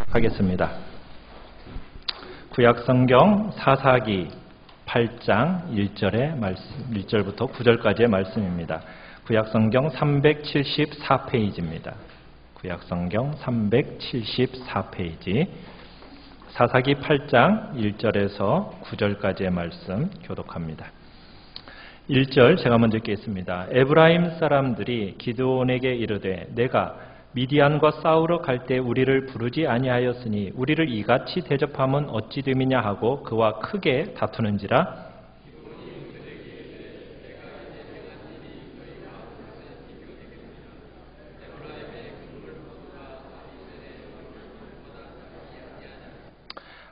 하겠습니다. 구약성경 사사기 8장 1절부터 9절까지의 말씀입니다. 구약성경 374페이지입니다. 구약성경 374페이지 사사기 8장 1절에서 9절까지의 말씀 교독합니다. 1절 제가 먼저 읽겠습니다. 에브라임 사람들이 기드온에게 이르되 내가 미디안과 싸우러 갈 때 우리를 부르지 아니하였으니 우리를 이같이 대접함은 어찌 됨이냐 하고 그와 크게 다투는지라.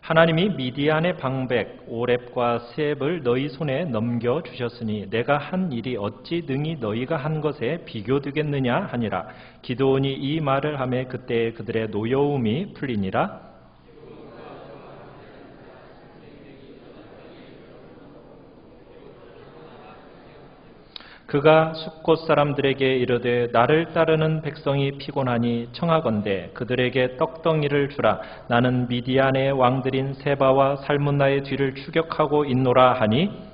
하나님이 미디안의 방백 오렙과 셉을 너희 손에 넘겨주셨으니 내가 한 일이 어찌 능히 너희가 한 것에 비교되겠느냐 하니라. 기드온이 이 말을 하매 그때 그들의 노여움이 풀리니라. 그가 숫곳 사람들에게 이르되 나를 따르는 백성이 피곤하니 청하건대 그들에게 떡덩이를 주라. 나는 미디안의 왕들인 세바와 살문나의 뒤를 추격하고 있노라 하니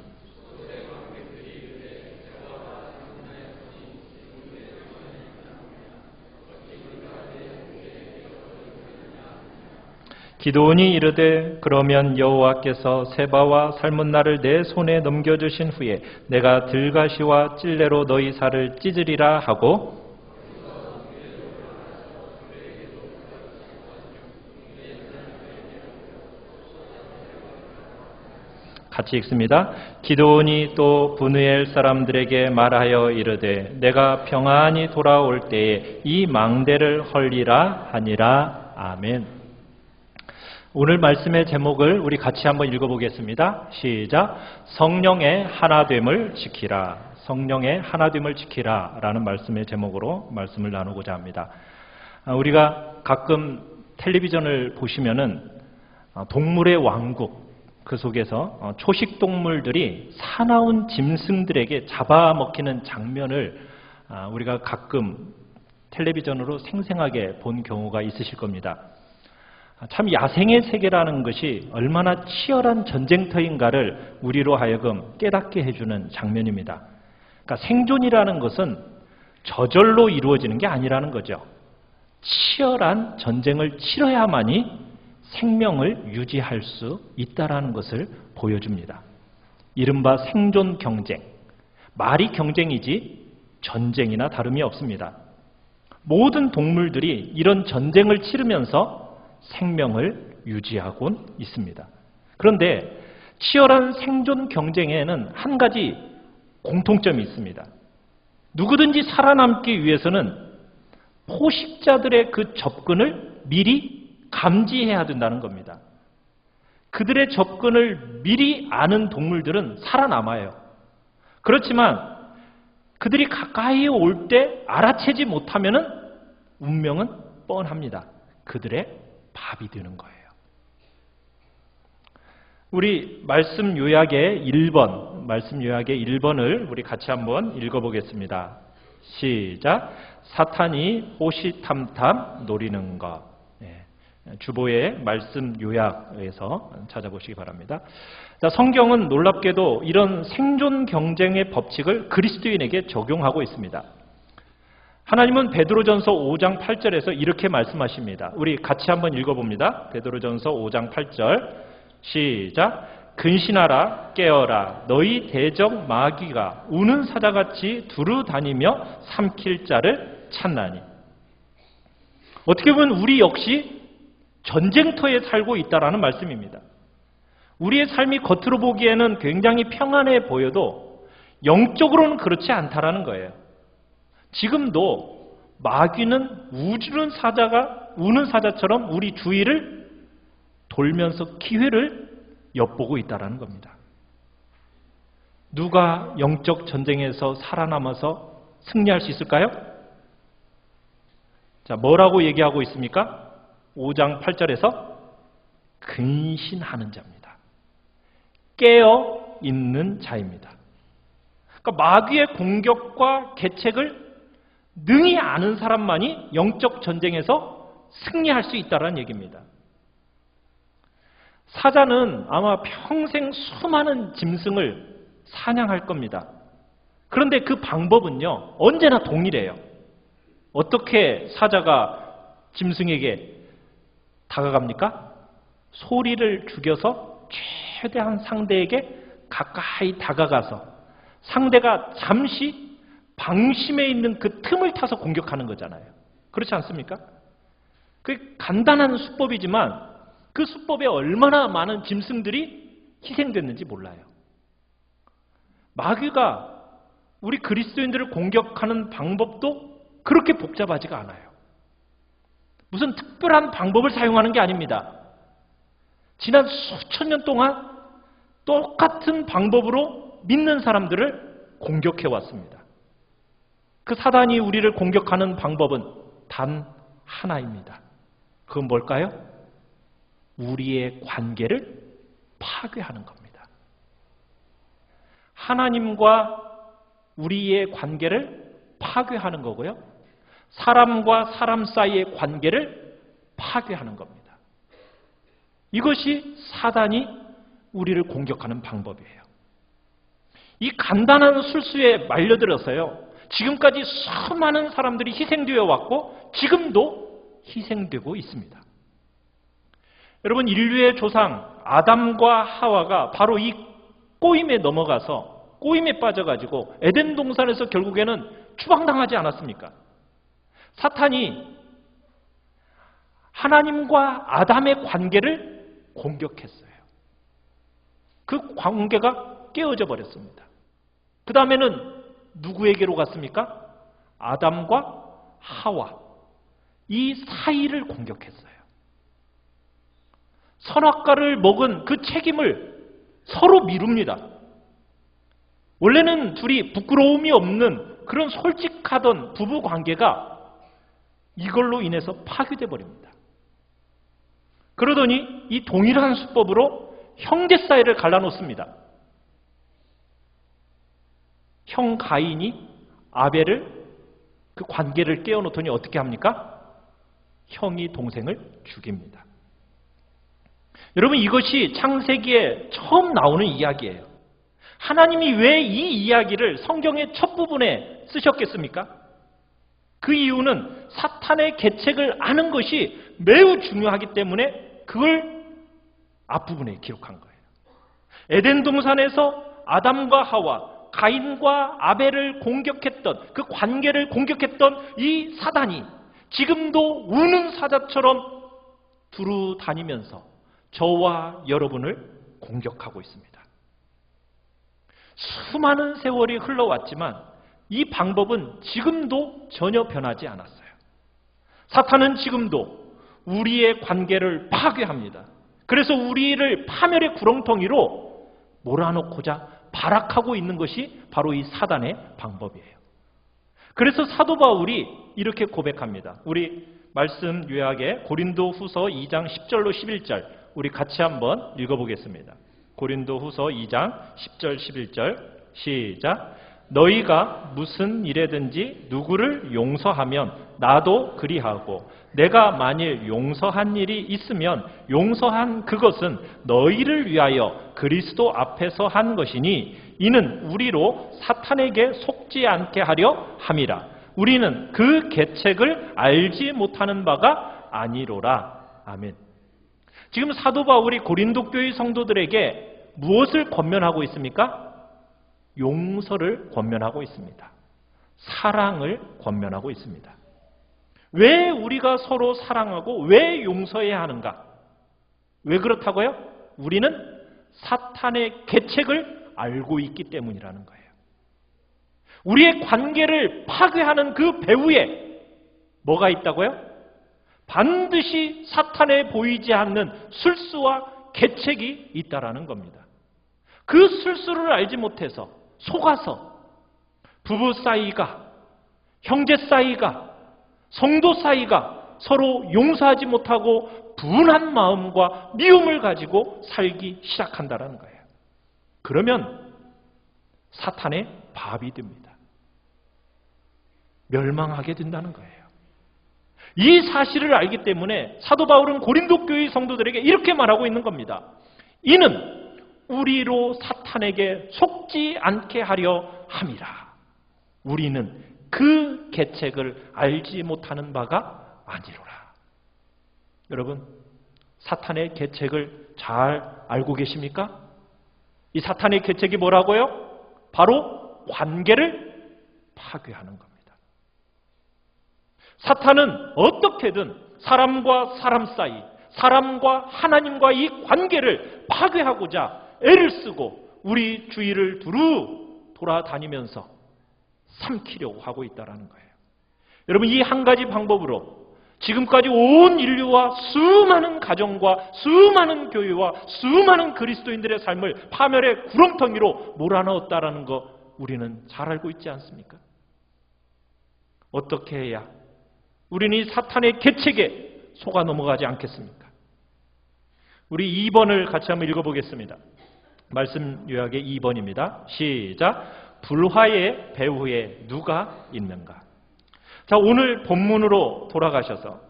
기드온이 이르되 그러면 여호와께서 세바와 살문나를 내 손에 넘겨주신 후에 내가 들가시와 찔레로 너희 살을 찢으리라 하고 같이 읽습니다. 기드온이 또 브누엘 사람들에게 말하여 이르되 내가 평안히 돌아올 때에 이 망대를 헐리라 하니라. 아멘. 오늘 말씀의 제목을 우리 같이 한번 읽어보겠습니다. 시작. 성령의 하나됨을 지키라. 성령의 하나됨을 지키라 라는 말씀의 제목으로 말씀을 나누고자 합니다. 우리가 가끔 텔레비전을 보시면은 동물의 왕국 그 속에서 초식 동물들이 사나운 짐승들에게 잡아먹히는 장면을 우리가 가끔 텔레비전으로 생생하게 본 경우가 있으실 겁니다. 참 야생의 세계라는 것이 얼마나 치열한 전쟁터인가를 우리로 하여금 깨닫게 해주는 장면입니다. 그러니까 생존이라는 것은 저절로 이루어지는 게 아니라는 거죠. 치열한 전쟁을 치러야만이 생명을 유지할 수 있다는 것을 보여줍니다. 이른바 생존 경쟁. 말이 경쟁이지 전쟁이나 다름이 없습니다. 모든 동물들이 이런 전쟁을 치르면서 생명을 유지하곤 있습니다. 그런데 치열한 생존 경쟁에는 한 가지 공통점이 있습니다. 누구든지 살아남기 위해서는 포식자들의 그 접근을 미리 감지해야 된다는 겁니다. 그들의 접근을 미리 아는 동물들은 살아남아요. 그렇지만 그들이 가까이 올 때 알아채지 못하면 운명은 뻔합니다. 그들의 밥이 되는 거예요. 우리 말씀 요약의 1번을 우리 같이 한번 읽어보겠습니다. 시작. 사탄이 호시탐탐 노리는 것. 주보의 말씀 요약에서 찾아보시기 바랍니다. 자, 성경은 놀랍게도 이런 생존 경쟁의 법칙을 그리스도인에게 적용하고 있습니다. 하나님은 베드로전서 5장 8절에서 이렇게 말씀하십니다. 우리 같이 한번 읽어봅니다. 베드로전서 5장 8절 시작. 근신하라 깨어라 너희 대적 마귀가 우는 사자같이 두루 다니며 삼킬 자를 찾나니. 어떻게 보면 우리 역시 전쟁터에 살고 있다라는 말씀입니다. 우리의 삶이 겉으로 보기에는 굉장히 평안해 보여도 영적으로는 그렇지 않다라는 거예요. 지금도 마귀는 우는 사자처럼 우리 주위를 돌면서 기회를 엿보고 있다는 겁니다. 누가 영적 전쟁에서 살아남아서 승리할 수 있을까요? 자, 뭐라고 얘기하고 있습니까? 5장 8절에서 근신하는 자입니다. 깨어 있는 자입니다. 그러니까 마귀의 공격과 계책을 능히 아는 사람만이 영적 전쟁에서 승리할 수 있다는 얘기입니다. 사자는 아마 평생 수많은 짐승을 사냥할 겁니다. 그런데 그 방법은요, 언제나 동일해요. 어떻게 사자가 짐승에게 다가갑니까? 소리를 죽여서 최대한 상대에게 가까이 다가가서 상대가 잠시 방심해 있는 그 틈을 타서 공격하는 거잖아요. 그렇지 않습니까? 그게 간단한 수법이지만 그 수법에 얼마나 많은 짐승들이 희생됐는지 몰라요. 마귀가 우리 그리스도인들을 공격하는 방법도 그렇게 복잡하지가 않아요. 무슨 특별한 방법을 사용하는 게 아닙니다. 지난 수천 년 동안 똑같은 방법으로 믿는 사람들을 공격해 왔습니다. 그 사단이 우리를 공격하는 방법은 단 하나입니다. 그건 뭘까요? 우리의 관계를 파괴하는 겁니다. 하나님과 우리의 관계를 파괴하는 거고요. 사람과 사람 사이의 관계를 파괴하는 겁니다. 이것이 사단이 우리를 공격하는 방법이에요. 이 간단한 술수에 말려들어서요, 지금까지 수많은 사람들이 희생되어 왔고 지금도 희생되고 있습니다. 여러분, 인류의 조상 아담과 하와가 바로 이 꼬임에 넘어가서 꼬임에 빠져가지고 에덴 동산에서 결국에는 추방당하지 않았습니까? 사탄이 하나님과 아담의 관계를 공격했어요. 그 관계가 깨어져 버렸습니다. 그 다음에는 누구에게로 갔습니까? 아담과 하와, 이 사이를 공격했어요. 선악과를 먹은 그 책임을 서로 미룹니다. 원래는 둘이 부끄러움이 없는 그런 솔직하던 부부 관계가 이걸로 인해서 파괴돼 버립니다. 그러더니 이 동일한 수법으로 형제 사이를 갈라놓습니다. 형 가인이 아벨을, 그 관계를 깨어놓더니 어떻게 합니까? 형이 동생을 죽입니다. 여러분, 이것이 창세기에 처음 나오는 이야기예요. 하나님이 왜 이 이야기를 성경의 첫 부분에 쓰셨겠습니까? 그 이유는 사탄의 계책을 아는 것이 매우 중요하기 때문에 그걸 앞부분에 기록한 거예요. 에덴 동산에서 아담과 하와, 가인과 아벨을 공격했던, 그 관계를 공격했던 이 사단이 지금도 우는 사자처럼 두루 다니면서 저와 여러분을 공격하고 있습니다. 수많은 세월이 흘러왔지만 이 방법은 지금도 전혀 변하지 않았어요. 사탄은 지금도 우리의 관계를 파괴합니다. 그래서 우리를 파멸의 구렁텅이로 몰아넣고자 발악하고 있는 것이 바로 이 사단의 방법이에요. 그래서 사도 바울이 이렇게 고백합니다. 우리 말씀 요약에 고린도후서 2장 10절로 11절 우리 같이 한번 읽어보겠습니다. 고린도후서 2장 10절 11절 시작. 너희가 무슨 일에든지 누구를 용서하면 나도 그리하고 내가 만일 용서한 일이 있으면 용서한 그것은 너희를 위하여 그리스도 앞에서 한 것이니 이는 우리로 사탄에게 속지 않게 하려 함이라. 우리는 그 계책을 알지 못하는 바가 아니로라. 아멘. 지금 사도 바울이 고린도 교회 성도들에게 무엇을 권면하고 있습니까? 용서를 권면하고 있습니다. 사랑을 권면하고 있습니다. 왜 우리가 서로 사랑하고 왜 용서해야 하는가? 왜 그렇다고요? 우리는 사탄의 계책을 알고 있기 때문이라는 거예요. 우리의 관계를 파괴하는 그 배후에 뭐가 있다고요? 반드시 사탄에 보이지 않는 술수와 계책이 있다라는 겁니다. 그 술수를 알지 못해서 속아서 부부 사이가, 형제 사이가, 성도 사이가 서로 용서하지 못하고 분한 마음과 미움을 가지고 살기 시작한다는 거예요. 그러면 사탄의 밥이 됩니다. 멸망하게 된다는 거예요. 이 사실을 알기 때문에 사도 바울은 고린도 교회 성도들에게 이렇게 말하고 있는 겁니다. 이는 우리로 사탄에게 속지 않게 하려 함이라. 우리는 그 계책을 알지 못하는 바가 아니로라. 여러분, 사탄의 계책을 잘 알고 계십니까? 이 사탄의 계책이 뭐라고요? 바로 관계를 파괴하는 겁니다. 사탄은 어떻게든 사람과 사람 사이, 사람과 하나님과 이 관계를 파괴하고자 애를 쓰고 우리 주위를 두루 돌아다니면서 삼키려고 하고 있다는 거예요. 여러분, 이 한 가지 방법으로 지금까지 온 인류와 수많은 가정과 수많은 교회와 수많은 그리스도인들의 삶을 파멸의 구렁텅이로 몰아넣었다는 거 우리는 잘 알고 있지 않습니까? 어떻게 해야 우리는 이 사탄의 계책에 속아 넘어가지 않겠습니까? 우리 2번을 같이 한번 읽어보겠습니다. 말씀 요약의 2번입니다. 시작. 불화의 배후에 누가 있는가? 자, 오늘 본문으로 돌아가셔서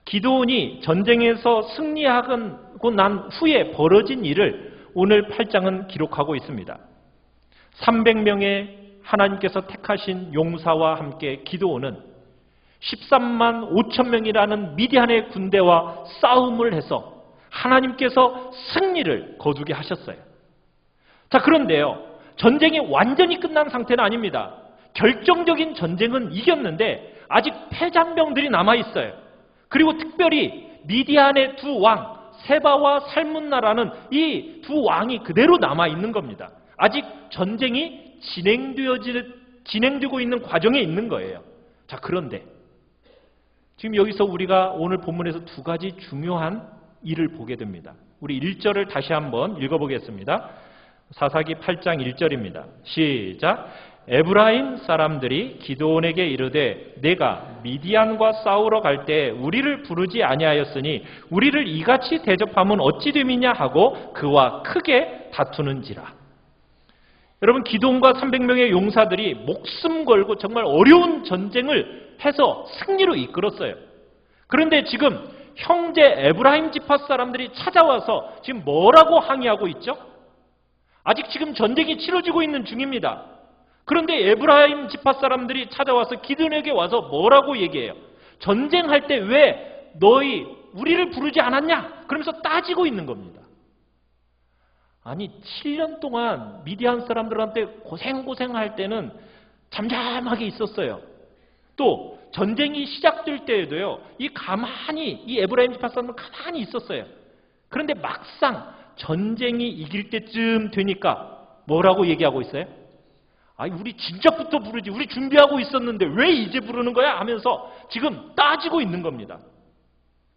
기드온이 전쟁에서 승리하고 난 후에 벌어진 일을 오늘 8장은 기록하고 있습니다. 300명의 하나님께서 택하신 용사와 함께 기드온은 13만 5천 명이라는 미디안의 군대와 싸움을 해서 하나님께서 승리를 거두게 하셨어요. 자, 그런데요, 전쟁이 완전히 끝난 상태는 아닙니다. 결정적인 전쟁은 이겼는데 아직 패잔병들이 남아있어요. 그리고 특별히 미디안의 두 왕, 세바와 살문나라는 이 두 왕이 그대로 남아있는 겁니다. 아직 전쟁이 진행되고 있는 과정에 있는 거예요. 자, 그런데 지금 여기서 우리가 오늘 본문에서 두 가지 중요한 일을 보게 됩니다. 우리 1절을 다시 한번 읽어보겠습니다. 사사기 8장 1절입니다. 시작. 에브라임 사람들이 기드온에게 이르되 내가 미디안과 싸우러 갈 때 우리를 부르지 아니하였으니 우리를 이같이 대접하면 어찌 됨이냐 하고 그와 크게 다투는지라. 여러분, 기드온과 300명의 용사들이 목숨 걸고 정말 어려운 전쟁을 해서 승리로 이끌었어요. 그런데 지금 형제 에브라임 지파 사람들이 찾아와서 지금 뭐라고 항의하고 있죠? 아직 지금 전쟁이 치러지고 있는 중입니다. 그런데 에브라임 지파 사람들이 찾아와서 기드온에게 와서 뭐라고 얘기해요? 전쟁할 때 왜 너희 우리를 부르지 않았냐? 그러면서 따지고 있는 겁니다. 아니, 7년 동안 미디안 사람들한테 고생할 때는 잠잠하게 있었어요. 또 전쟁이 시작될 때에도요, 이 에브라임 지파 사람들은 가만히 있었어요. 그런데 막상 전쟁이 이길 때쯤 되니까 뭐라고 얘기하고 있어요? 아니, 우리 진작부터 부르지, 우리 준비하고 있었는데 왜 이제 부르는 거야? 하면서 지금 따지고 있는 겁니다.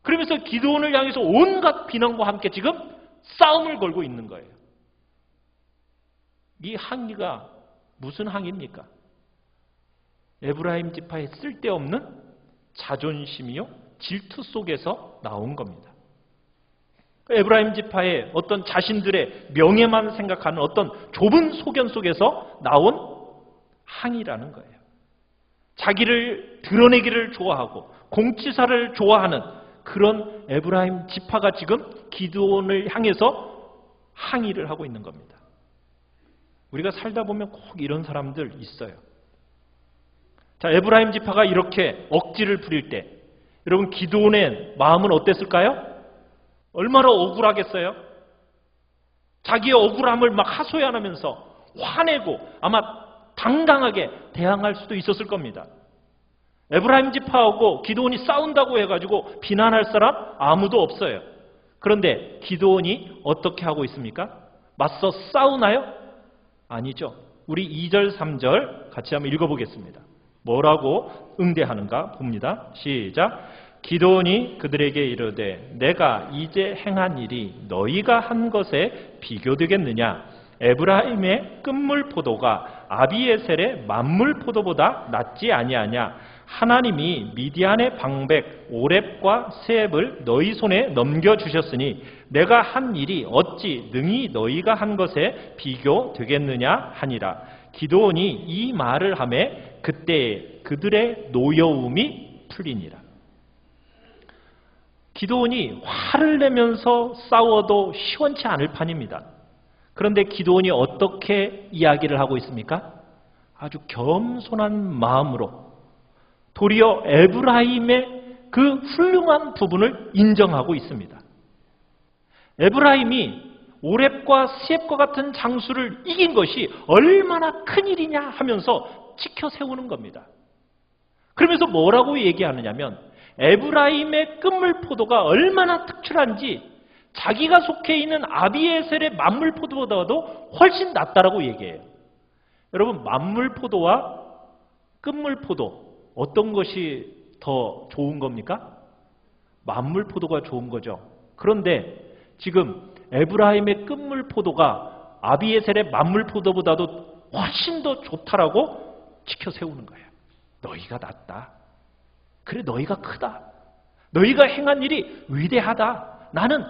그러면서 기드온을 향해서 온갖 비난과 함께 지금 싸움을 걸고 있는 거예요. 이 항의가 무슨 항의입니까? 에브라임 지파의 쓸데없는 자존심이요, 질투 속에서 나온 겁니다. 에브라임 지파의 어떤 자신들의 명예만 생각하는 어떤 좁은 소견 속에서 나온 항의라는 거예요. 자기를 드러내기를 좋아하고 공치사를 좋아하는 그런 에브라임 지파가 지금 기드온을 향해서 항의를 하고 있는 겁니다. 우리가 살다 보면 꼭 이런 사람들 있어요. 자, 에브라임 지파가 이렇게 억지를 부릴 때 여러분, 기드온의 마음은 어땠을까요? 얼마나 억울하겠어요? 자기의 억울함을 막 하소연하면서 화내고 아마 당당하게 대항할 수도 있었을 겁니다. 에브라임 지파하고 기드온이 싸운다고 해가지고 비난할 사람 아무도 없어요. 그런데 기드온이 어떻게 하고 있습니까? 맞서 싸우나요? 아니죠. 우리 2절, 3절 같이 한번 읽어보겠습니다. 뭐라고 응대하는가 봅니다. 시작. 기드온이 그들에게 이르되 내가 이제 행한 일이 너희가 한 것에 비교되겠느냐? 에브라임의 끝물 포도가 아비에셀의 만물 포도보다 낫지 아니하냐? 하나님이 미디안의 방백 오렙과 세heb을 너희 손에 넘겨주셨으니 내가 한 일이 어찌 능히 너희가 한 것에 비교되겠느냐 하니라. 기드온이 이 말을 하매 그때 그들의 노여움이 풀리니라. 기드온이 화를 내면서 싸워도 시원치 않을 판입니다. 그런데 기드온이 어떻게 이야기를 하고 있습니까? 아주 겸손한 마음으로 도리어 에브라임의 그 훌륭한 부분을 인정하고 있습니다. 에브라임이 오렙과 스엡과 같은 장수를 이긴 것이 얼마나 큰일이냐 하면서 지켜 세우는 겁니다. 그러면서 뭐라고 얘기하느냐면 에브라임의 끝물포도가 얼마나 특출한지 자기가 속해 있는 아비에셀의 만물포도보다도 훨씬 낫다라고 얘기해요. 여러분, 만물포도와 끝물포도 어떤 것이 더 좋은 겁니까? 만물포도가 좋은 거죠. 그런데 지금 에브라임의 끝물포도가 아비에셀의 만물포도보다도 훨씬 더 좋다라고 지켜 세우는 거예요. 너희가 낫다. 그래, 너희가 크다. 너희가 행한 일이 위대하다. 나는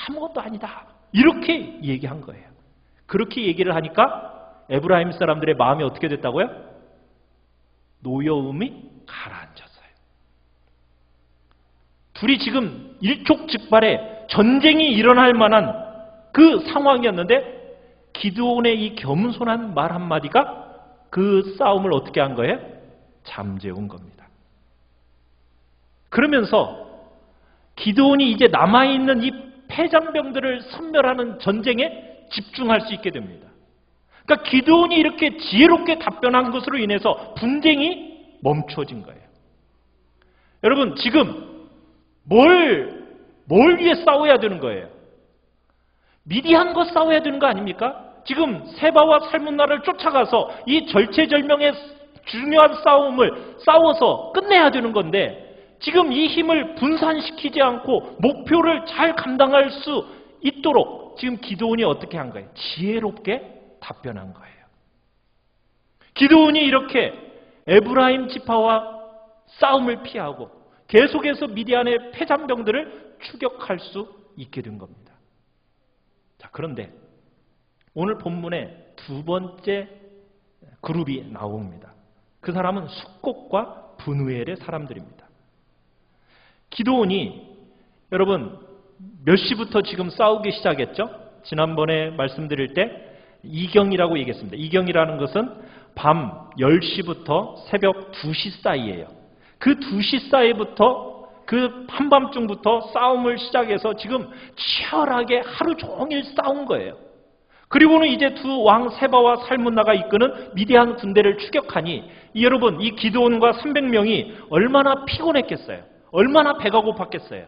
아무것도 아니다. 이렇게 얘기한 거예요. 그렇게 얘기를 하니까 에브라임 사람들의 마음이 어떻게 됐다고요? 노여움이 가라앉았어요. 둘이 지금 일촉즉발의 전쟁이 일어날 만한 그 상황이었는데 기드온의 이 겸손한 말 한마디가 그 싸움을 어떻게 한 거예요? 잠재운 겁니다. 그러면서 기드온이 이제 남아있는 이 패잔병들을 섬멸하는 전쟁에 집중할 수 있게 됩니다. 그러니까 기드온이 이렇게 지혜롭게 답변한 것으로 인해서 분쟁이 멈춰진 거예요. 여러분, 지금 뭘 위해 싸워야 되는 거예요? 미디안과 싸워야 되는 거 아닙니까? 지금 세바와 살문나를 쫓아가서 이 절체절명의 중요한 싸움을 싸워서 끝내야 되는 건데 지금 이 힘을 분산시키지 않고 목표를 잘 감당할 수 있도록 지금 기드온이 어떻게 한 거예요? 지혜롭게 답변한 거예요. 기드온이 이렇게 에브라임 지파와 싸움을 피하고 계속해서 미디안의 패잔병들을 추격할 수 있게 된 겁니다. 자, 그런데 오늘 본문에 두 번째 그룹이 나옵니다. 그 사람은 숫곡과 분우엘의 사람들입니다. 기드온이 여러분 몇 시부터 지금 싸우기 시작했죠? 지난번에 말씀드릴 때 이경이라고 얘기했습니다. 이경이라는 것은 밤 10시부터 새벽 2시 사이예요. 그 2시 사이부터 그 한밤중부터 싸움을 시작해서 지금 치열하게 하루 종일 싸운 거예요. 그리고는 이제 두 왕 세바와 살문나가 이끄는 미디안 군대를 추격하니 여러분 이 기드온과 300명이 얼마나 피곤했겠어요. 얼마나 배가 고팠겠어요.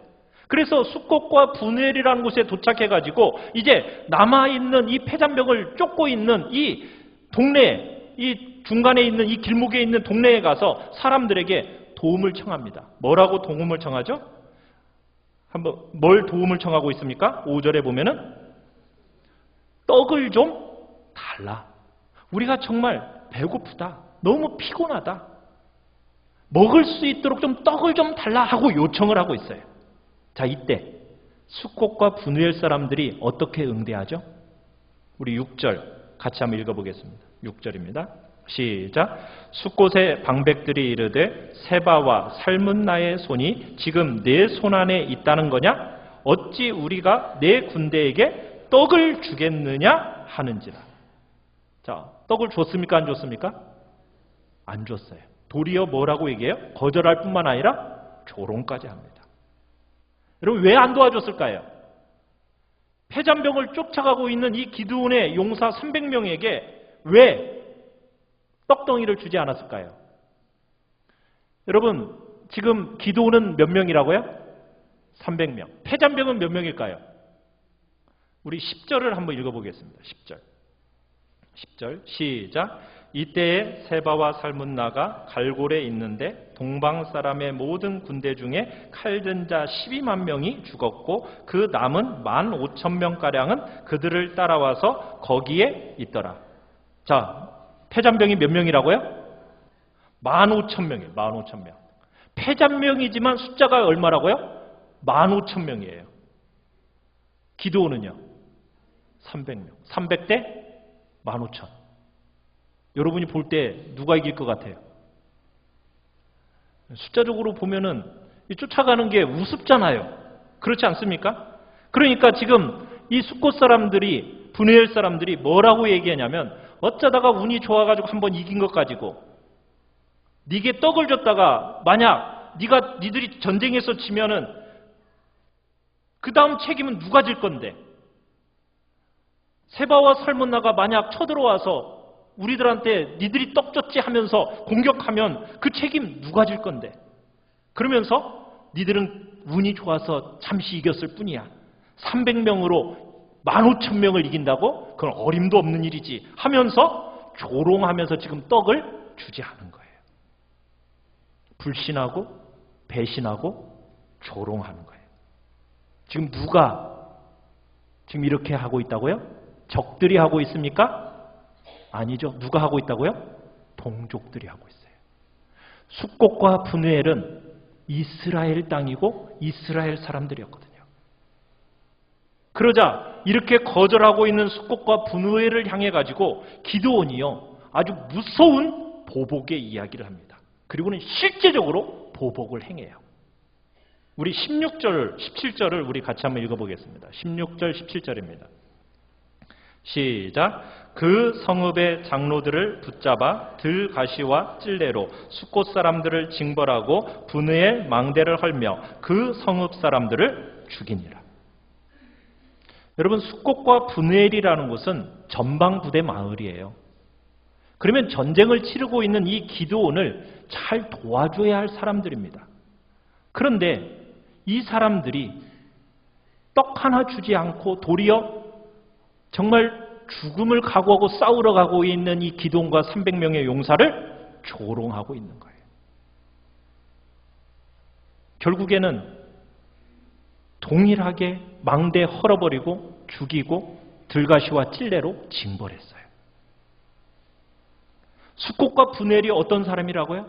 그래서 숫곡과 분우엘이라는 곳에 도착해가지고 이제 남아있는 이 패잔병을 쫓고 있는 이 동네, 이 중간에 있는 이 길목에 있는 동네에 가서 사람들에게 도움을 청합니다. 뭐라고 도움을 청하죠? 한번 뭘 도움을 청하고 있습니까? 5절에 보면은 떡을 좀 달라. 우리가 정말 배고프다. 너무 피곤하다. 먹을 수 있도록 좀 떡을 좀 달라 하고 요청을 하고 있어요. 자, 이때 숫곡과 분우엘 사람들이 어떻게 응대하죠? 우리 6절 같이 한번 읽어보겠습니다. 6절입니다. 시작. 숫곳의 방백들이 이르되 세바와 살문나의 손이 지금 내 손 안에 있다는 거냐? 어찌 우리가 내 군대에게 떡을 주겠느냐 하는지라. 자, 떡을 줬습니까? 안 줬습니까? 안 줬어요. 도리어 뭐라고 얘기해요? 거절할 뿐만 아니라 조롱까지 합니다. 여러분, 왜 안 도와줬을까요? 패잔병을 쫓아가고 있는 이 기드온의 용사 300명에게 왜 떡덩이를 주지 않았을까요? 여러분, 지금 기드온은 몇 명이라고요? 300명. 패잔병은 몇 명일까요? 우리 10절을 한번 읽어보겠습니다. 10절. 10절 시작. 이때에 세바와 살문나가 갈골에 있는데 동방 사람의 모든 군대 중에 칼든 자 12만 명이 죽었고 그 남은 15,000명가량은 그들을 따라와서 거기에 있더라. 자, 패잔병이 몇 명이라고요? 15,000명이에요. 15,000명. 패잔병이지만 숫자가 얼마라고요? 15,000명이에요. 기드온은요? 300명. 300대 15,000. 여러분이 볼 때 누가 이길 것 같아요? 숫자적으로 보면은 쫓아가는 게 우습잖아요. 그렇지 않습니까? 그러니까 지금 이 숫곳 사람들이, 브누엘 사람들이 뭐라고 얘기하냐면, 어쩌다가 운이 좋아가지고 한번 이긴 것 가지고 네게 떡을 줬다가 만약 니들이 전쟁에서 지면은 그 다음 책임은 누가 질 건데? 세바와 살문나가 만약 쳐들어와서 우리들한테 니들이 떡 줬지 하면서 공격하면 그 책임 누가 질 건데? 그러면서 니들은 운이 좋아서 잠시 이겼을 뿐이야. 300명으로 15,000명을 이긴다고? 그건 어림도 없는 일이지 하면서 조롱하면서 지금 떡을 주지 않은 거예요. 불신하고 배신하고 조롱하는 거예요. 지금 누가 지금 이렇게 하고 있다고요? 적들이 하고 있습니까? 아니죠. 누가 하고 있다고요? 동족들이 하고 있어요. 숫곳과 브누엘은 이스라엘 땅이고 이스라엘 사람들이었거든요. 그러자 이렇게 거절하고 있는 숫곳과 브누엘을 향해 가지고 기드온이요 아주 무서운 보복의 이야기를 합니다. 그리고는 실제적으로 보복을 행해요. 우리 16절, 17절을 우리 같이 한번 읽어보겠습니다. 16절, 17절입니다. 시작. 그 성읍의 장로들을 붙잡아 들가시와 찔레로 숫곳 사람들을 징벌하고 브누엘 망대를 헐며 그 성읍 사람들을 죽이니라. 여러분, 숫곳과 브누엘이라는 곳은 전방부대 마을이에요. 그러면 전쟁을 치르고 있는 이 기드온을 잘 도와줘야 할 사람들입니다. 그런데 이 사람들이 떡 하나 주지 않고 도리어 정말 죽음을 각오하고 싸우러 가고 있는 이 기드온과 300명의 용사를 조롱하고 있는 거예요. 결국에는 동일하게 망대 헐어버리고 죽이고 들가시와 찔레로 징벌했어요. 숫곳과 브누엘이 어떤 사람이라고요?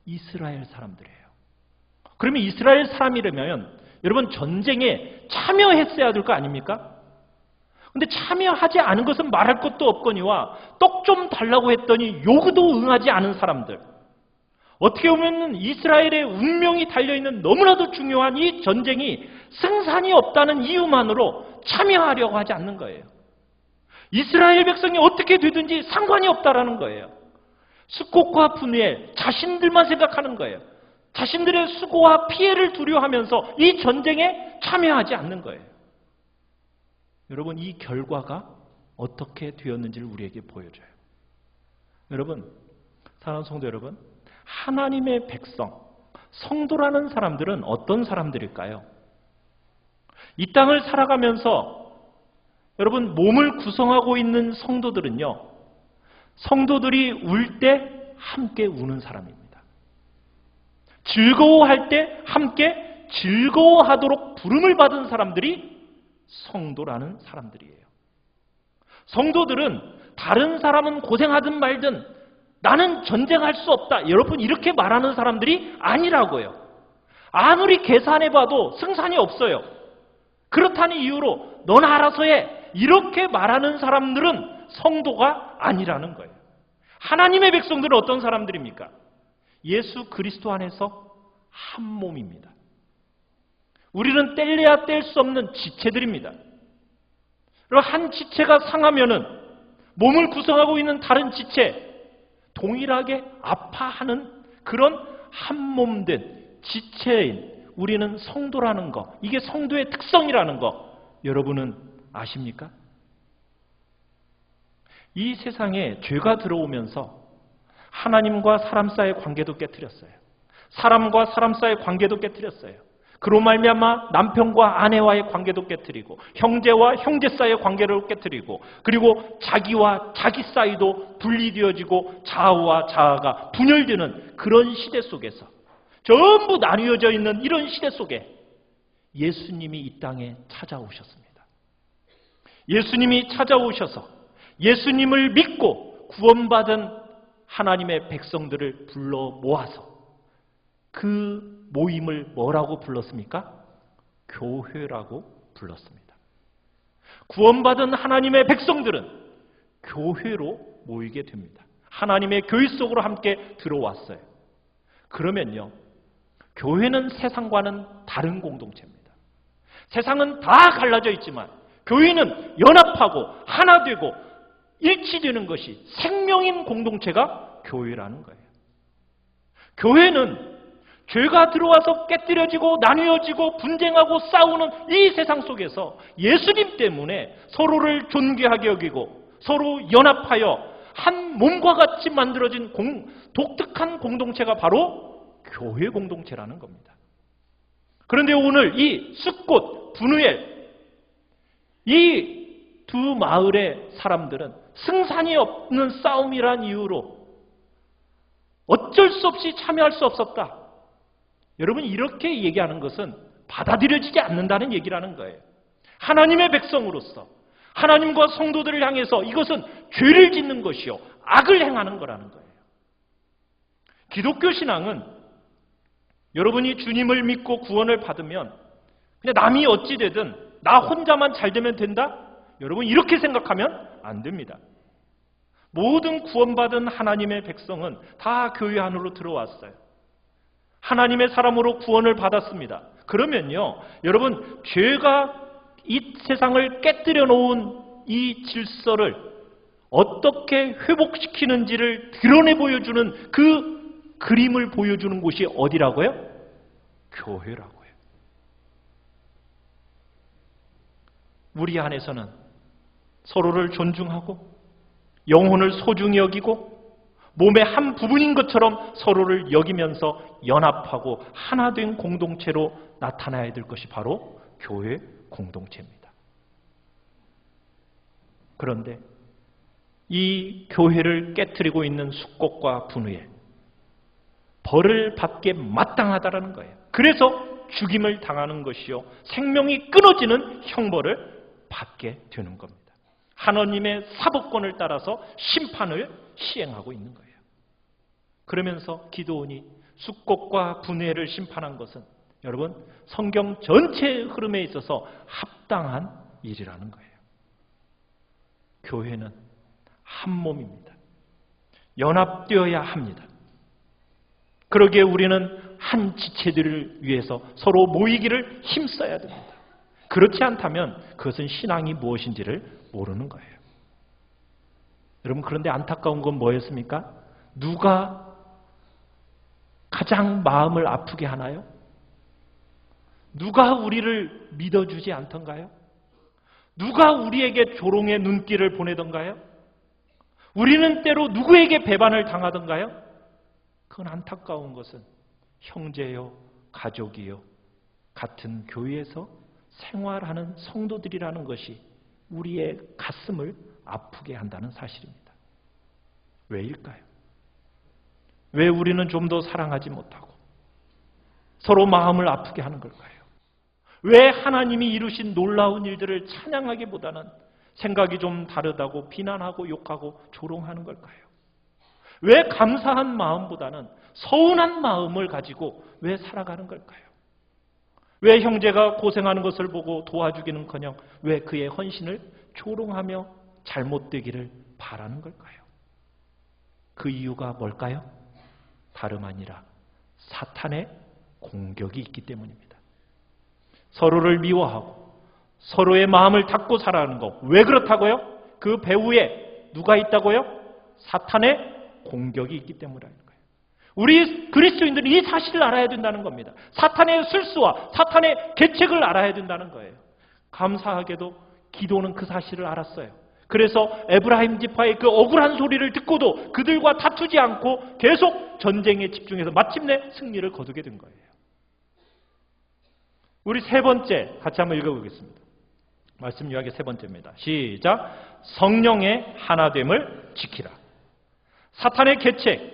이스라엘 사람들이에요. 그러면 이스라엘 사람이라면 여러분 전쟁에 참여했어야 될 거 아닙니까? 근데 참여하지 않은 것은 말할 것도 없거니와 떡 좀 달라고 했더니 요구도 응하지 않은 사람들. 어떻게 보면 이스라엘의 운명이 달려있는 너무나도 중요한 이 전쟁이 승산이 없다는 이유만으로 참여하려고 하지 않는 거예요. 이스라엘 백성이 어떻게 되든지 상관이 없다라는 거예요. 숫곳과 브누엘 자신들만 생각하는 거예요. 자신들의 수고와 피해를 두려워하면서 이 전쟁에 참여하지 않는 거예요. 여러분, 이 결과가 어떻게 되었는지를 우리에게 보여줘요. 여러분, 사랑하는 성도 여러분, 하나님의 백성, 성도라는 사람들은 어떤 사람들일까요? 이 땅을 살아가면서 여러분 몸을 구성하고 있는 성도들은요, 성도들이 울 때 함께 우는 사람입니다. 즐거워할 때 함께 즐거워하도록 부름을 받은 사람들이 성도라는 사람들이에요. 성도들은 다른 사람은 고생하든 말든 나는 전쟁할 수 없다, 여러분 이렇게 말하는 사람들이 아니라고요. 아무리 계산해봐도 승산이 없어요. 그렇다는 이유로 넌 알아서 해, 이렇게 말하는 사람들은 성도가 아니라는 거예요. 하나님의 백성들은 어떤 사람들입니까? 예수 그리스도 안에서 한 몸입니다. 우리는 뗄래야 뗄 수 없는 지체들입니다. 그리고 한 지체가 상하면은 몸을 구성하고 있는 다른 지체 동일하게 아파하는 그런 한 몸 된 지체인 우리는 성도라는 거, 이게 성도의 특성이라는 거 여러분은 아십니까? 이 세상에 죄가 들어오면서 하나님과 사람 사이의 관계도 깨트렸어요. 사람과 사람 사이의 관계도 깨트렸어요. 그로 말미암아 남편과 아내와의 관계도 깨트리고 형제와 형제 사이의 관계를 깨트리고 그리고 자기와 자기 사이도 분리되어지고 자아와 자아가 분열되는 그런 시대 속에서 전부 나뉘어져 있는 이런 시대 속에 예수님이 이 땅에 찾아오셨습니다. 예수님이 찾아오셔서 예수님을 믿고 구원받은 하나님의 백성들을 불러 모아서 그 모임을 뭐라고 불렀습니까? 교회라고 불렀습니다. 구원받은 하나님의 백성들은 교회로 모이게 됩니다. 하나님의 교회 속으로 함께 들어왔어요. 그러면요, 교회는 세상과는 다른 공동체입니다. 세상은 다 갈라져 있지만 교회는 연합하고 하나 되고 일치되는 것이 생명인 공동체가 교회라는 거예요. 교회는 죄가 들어와서 깨뜨려지고 나뉘어지고 분쟁하고 싸우는 이 세상 속에서 예수님 때문에 서로를 존귀하게 여기고 서로 연합하여 한 몸과 같이 만들어진 독특한 공동체가 바로 교회 공동체라는 겁니다. 그런데 오늘 이 숫꽃, 분우엘, 이 두 마을의 사람들은 승산이 없는 싸움이란 이유로 어쩔 수 없이 참여할 수 없었다. 여러분, 이렇게 얘기하는 것은 받아들여지지 않는다는 얘기라는 거예요. 하나님의 백성으로서 하나님과 성도들을 향해서 이것은 죄를 짓는 것이요 악을 행하는 거라는 거예요. 기독교 신앙은 여러분이 주님을 믿고 구원을 받으면 그냥 남이 어찌 되든 나 혼자만 잘 되면 된다? 여러분, 이렇게 생각하면 안 됩니다. 모든 구원받은 하나님의 백성은 다 교회 안으로 들어왔어요. 하나님의 사람으로 구원을 받았습니다. 그러면요, 여러분, 죄가 이 세상을 깨뜨려 놓은 이 질서를 어떻게 회복시키는지를 드러내 보여주는 그 그림을 보여주는 곳이 어디라고요? 교회라고요. 우리 안에서는 서로를 존중하고 영혼을 소중히 여기고 몸의 한 부분인 것처럼 서로를 여기면서 연합하고 하나 된 공동체로 나타나야 될 것이 바로 교회 공동체입니다. 그런데 이 교회를 깨트리고 있는 숫꽃과 분우에 벌을 받게 마땅하다라는 거예요. 그래서 죽임을 당하는 것이요 생명이 끊어지는 형벌을 받게 되는 겁니다. 하나님의 사법권을 따라서 심판을 시행하고 있는 거예요. 그러면서 기드온이 숫꽃과 분우엘을 심판한 것은 여러분 성경 전체의 흐름에 있어서 합당한 일이라는 거예요. 교회는 한 몸입니다. 연합되어야 합니다. 그러기에 우리는 한 지체들을 위해서 서로 모이기를 힘써야 됩니다. 그렇지 않다면 그것은 신앙이 무엇인지를 모르는 거예요. 여러분, 그런데 안타까운 건 뭐였습니까? 누가 가장 마음을 아프게 하나요? 누가 우리를 믿어주지 않던가요? 누가 우리에게 조롱의 눈길을 보내던가요? 우리는 때로 누구에게 배반을 당하던가요? 그건 안타까운 것은 형제요, 가족이요, 같은 교회에서 생활하는 성도들이라는 것이 우리의 가슴을 아프게 한다는 사실입니다. 왜일까요? 왜 우리는 좀 더 사랑하지 못하고 서로 마음을 아프게 하는 걸까요? 왜 하나님이 이루신 놀라운 일들을 찬양하기보다는 생각이 좀 다르다고 비난하고 욕하고 조롱하는 걸까요? 왜 감사한 마음보다는 서운한 마음을 가지고 왜 살아가는 걸까요? 왜 형제가 고생하는 것을 보고 도와주기는커녕 왜 그의 헌신을 조롱하며 잘못되기를 바라는 걸까요? 그 이유가 뭘까요? 다름 아니라 사탄의 공격이 있기 때문입니다. 서로를 미워하고 서로의 마음을 닫고 살아가는 것. 왜 그렇다고요? 그 배후에 누가 있다고요? 사탄의 공격이 있기 때문이라는 거예요. 우리 그리스도인들은 이 사실을 알아야 된다는 겁니다. 사탄의 술수와 사탄의 계책을 알아야 된다는 거예요. 감사하게도 기도는 그 사실을 알았어요. 그래서 에브라임 지파의 그 억울한 소리를 듣고도 그들과 다투지 않고 계속 전쟁에 집중해서 마침내 승리를 거두게 된 거예요. 우리 세 번째 같이 한번 읽어보겠습니다. 말씀 요약의 세 번째입니다. 시작. 성령의 하나됨을 지키라. 사탄의 계책.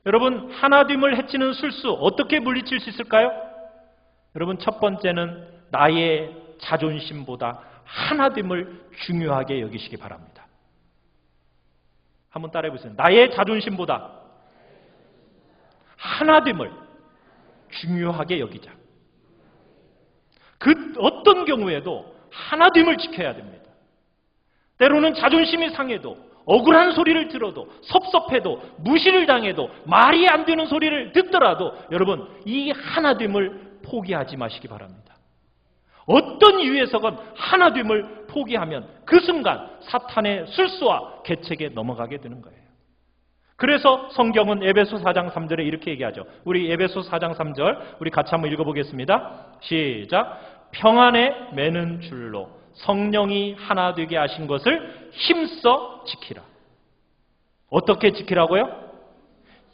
여러분, 하나됨을 해치는 술수 어떻게 물리칠 수 있을까요? 여러분, 첫 번째는 나의 자존심보다 하나됨을 중요하게 여기시기 바랍니다. 한번 따라해 보세요. 나의 자존심보다 하나됨을 중요하게 여기자. 그 어떤 경우에도 하나됨을 지켜야 됩니다. 때로는 자존심이 상해도 억울한 소리를 들어도 섭섭해도 무시를 당해도 말이 안 되는 소리를 듣더라도 여러분 이 하나됨을 포기하지 마시기 바랍니다. 어떤 이유에서건 하나됨을 포기하면 그 순간 사탄의 술수와 계책에 넘어가게 되는 거예요. 그래서 성경은 에베소 4장 3절에 이렇게 얘기하죠. 우리 에베소 4장 3절 우리 같이 한번 읽어보겠습니다. 시작. 평안에 매는 줄로 성령이 하나 되게 하신 것을 힘써 지키라. 어떻게 지키라고요?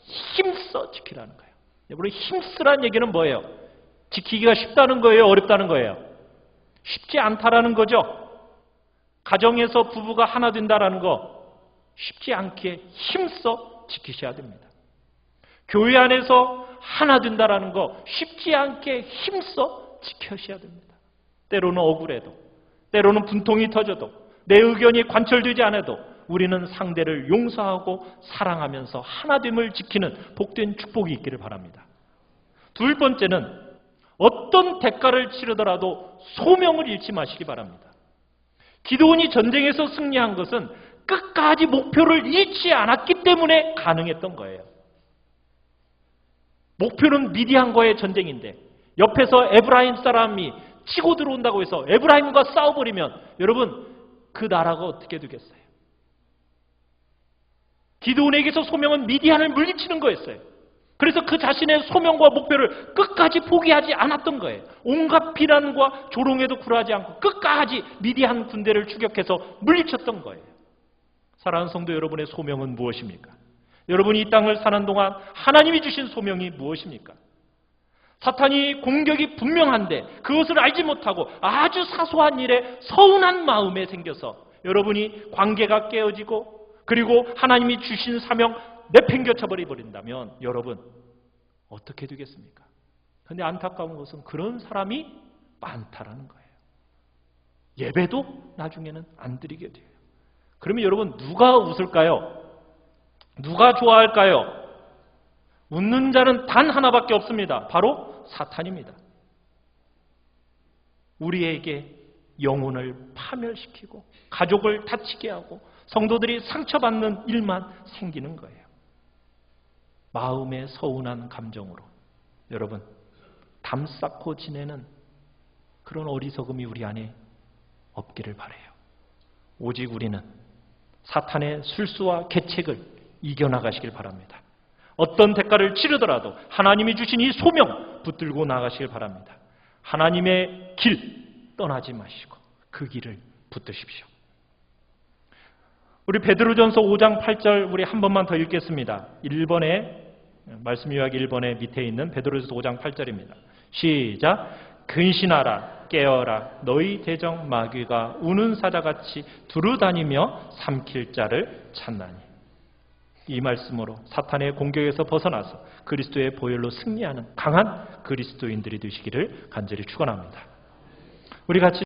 힘써 지키라는 거예요. 여러분, 힘쓰라는 얘기는 뭐예요? 지키기가 쉽다는 거예요? 어렵다는 거예요? 쉽지 않다라는 거죠. 가정에서 부부가 하나 된다라는 거 쉽지 않게 힘써 지키셔야 됩니다. 교회 안에서 하나 된다라는 거 쉽지 않게 힘써 지켜셔야 됩니다. 때로는 억울해도, 때로는 분통이 터져도, 내 의견이 관철되지 않아도 우리는 상대를 용서하고 사랑하면서 하나됨을 지키는 복된 축복이 있기를 바랍니다. 두 번째는 어떤 대가를 치르더라도 소명을 잃지 마시기 바랍니다. 기드온이 전쟁에서 승리한 것은 끝까지 목표를 잃지 않았기 때문에 가능했던 거예요. 목표는 미디안과의 전쟁인데 옆에서 에브라임 사람이 치고 들어온다고 해서 에브라임과 싸워버리면 여러분 그 나라가 어떻게 되겠어요? 기드온에게서 소명은 미디안을 물리치는 거였어요. 그래서 그 자신의 소명과 목표를 끝까지 포기하지 않았던 거예요. 온갖 비난과 조롱에도 굴하지 않고 끝까지 미디안 군대를 추격해서 물리쳤던 거예요. 사랑하는 성도 여러분의 소명은 무엇입니까? 여러분이 이 땅을 사는 동안 하나님이 주신 소명이 무엇입니까? 사탄이 공격이 분명한데 그것을 알지 못하고 아주 사소한 일에 서운한 마음에 생겨서 여러분이 관계가 깨어지고 그리고 하나님이 주신 사명 내팽겨쳐 버린다면 여러분 어떻게 되겠습니까? 그런데 안타까운 것은 그런 사람이 많다라는 거예요. 예배도 나중에는 안 드리게 돼요. 그러면 여러분 누가 웃을까요? 누가 좋아할까요? 웃는 자는 단 하나밖에 없습니다. 바로 사탄입니다. 우리에게 영혼을 파멸시키고 가족을 다치게 하고 성도들이 상처받는 일만 생기는 거예요. 마음의 서운한 감정으로 여러분 담 쌓고 지내는 그런 어리석음이 우리 안에 없기를 바라요. 오직 우리는 사탄의 술수와 계책을 이겨나가시길 바랍니다. 어떤 대가를 치르더라도 하나님이 주신 이 소명 붙들고 나가시길 바랍니다. 하나님의 길 떠나지 마시고 그 길을 붙드십시오. 우리 베드로전서 5장 8절 우리 한 번만 더 읽겠습니다. 1번에 말씀 요약 1번에 밑에 있는 베드로전서 5장 8절입니다. 시작. 근신하라 깨어라 너희 대적 마귀가 우는 사자같이 두루다니며 삼킬 자를 찾나니. 이 말씀으로 사탄의 공격에서 벗어나서 그리스도의 보혈로 승리하는 강한 그리스도인들이 되시기를 간절히 축원합니다. 우리 같이